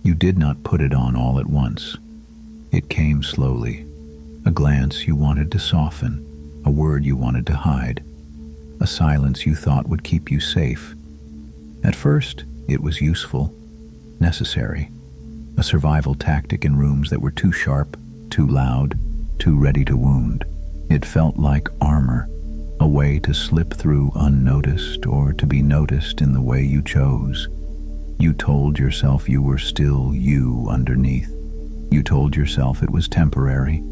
You did not put it on all at once. It came slowly. A glance you wanted to soften, a word you wanted to hide, a silence you thought would keep you safe. At first, it was useful, necessary, a survival tactic in rooms that were too sharp, too loud, too ready to wound. It felt like armor, a way to slip through unnoticed or to be noticed in the way you chose. You told yourself you were still you underneath. You told yourself it was temporary,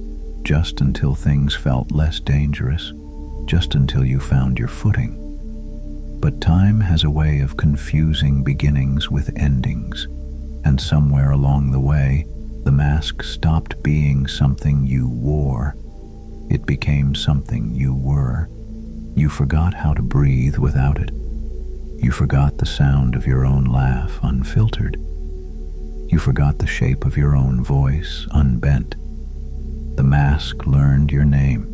just until things felt less dangerous, just until you found your footing. But time has a way of confusing beginnings with endings, and somewhere along the way, the mask stopped being something you wore. It became something you were. You forgot how to breathe without it. You forgot the sound of your own laugh unfiltered. You forgot the shape of your own voice unbent. The mask learned your name.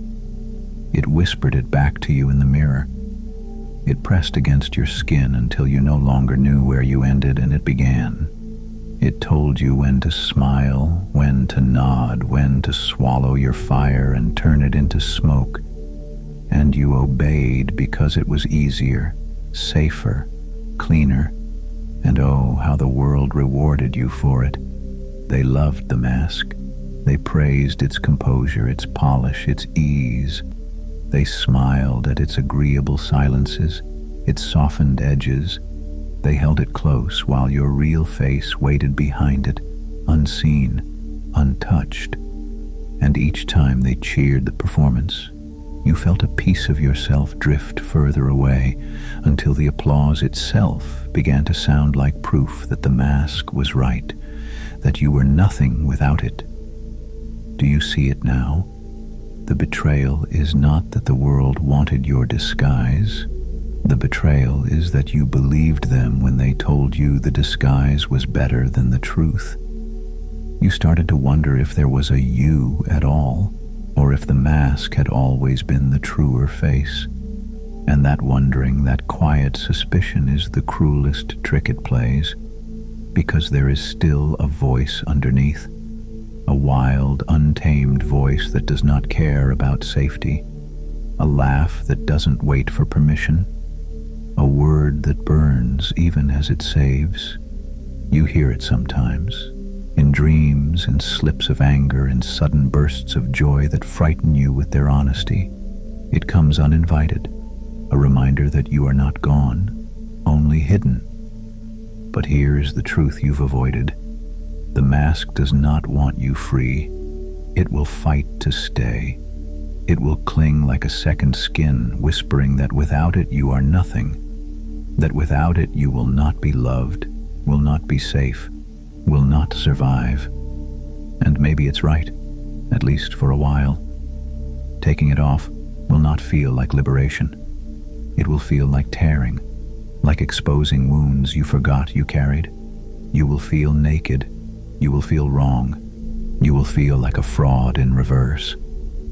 It whispered it back to you in the mirror. It pressed against your skin until you no longer knew where you ended and it began. It told you when to smile, when to nod, when to swallow your fire and turn it into smoke. And you obeyed because it was easier, safer, cleaner, and oh, how the world rewarded you for it. They loved the mask. They praised its composure, its polish, its ease. They smiled at its agreeable silences, its softened edges. They held it close while your real face waited behind it, unseen, untouched. And each time they cheered the performance, you felt a piece of yourself drift further away until the applause itself began to sound like proof that the mask was right, that you were nothing without it. Do you see it now? The betrayal is not that the world wanted your disguise. The betrayal is that you believed them when they told you the disguise was better than the truth. You started to wonder if there was a you at all, or if the mask had always been the truer face. And that wondering, that quiet suspicion is the cruelest trick it plays, because there is still a voice underneath, a wild, untamed voice that does not care about safety, a laugh that doesn't wait for permission, a word that burns even as it saves. You hear it sometimes, in dreams, in slips of anger, in sudden bursts of joy that frighten you with their honesty. It comes uninvited, a reminder that you are not gone, only hidden. But here is the truth you've avoided. The mask does not want you free. It will fight to stay. It will cling like a second skin, whispering that without it you are nothing, that without it you will not be loved, will not be safe, will not survive. And maybe it's right, at least for a while. Taking it off will not feel like liberation. It will feel like tearing, like exposing wounds you forgot you carried. You will feel naked. You will feel wrong. You will feel like a fraud in reverse.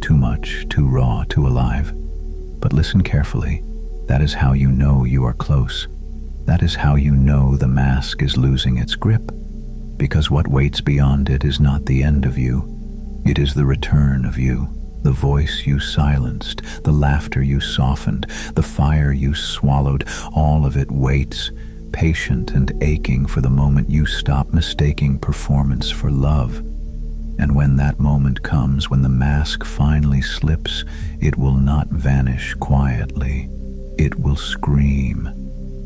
Too much, too raw, too alive. But listen carefully. That is how you know you are close. That is how you know the mask is losing its grip. Because what waits beyond it is not the end of you. It is the return of you. The voice you silenced, the laughter you softened, the fire you swallowed, all of it waits, patient and aching for the moment you stop mistaking performance for love. And when that moment comes, when the mask finally slips, it will not vanish quietly. It will scream.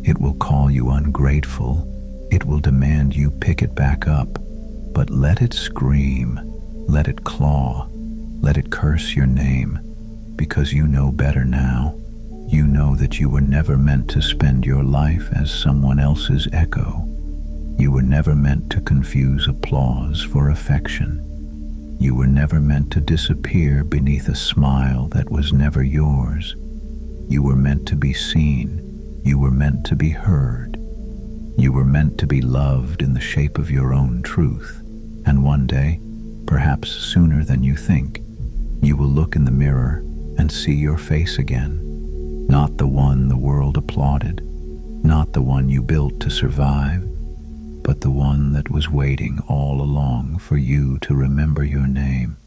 It will call you ungrateful. It will demand you pick it back up. But let it scream. Let it claw. Let it curse your name. Because you know better now. You know that you were never meant to spend your life as someone else's echo. You were never meant to confuse applause for affection. You were never meant to disappear beneath a smile that was never yours. You were meant to be seen. You were meant to be heard. You were meant to be loved in the shape of your own truth. And one day, perhaps sooner than you think, you will look in the mirror and see your face again. Not the one the world applauded, not the one you built to survive, but the one that was waiting all along for you to remember your name.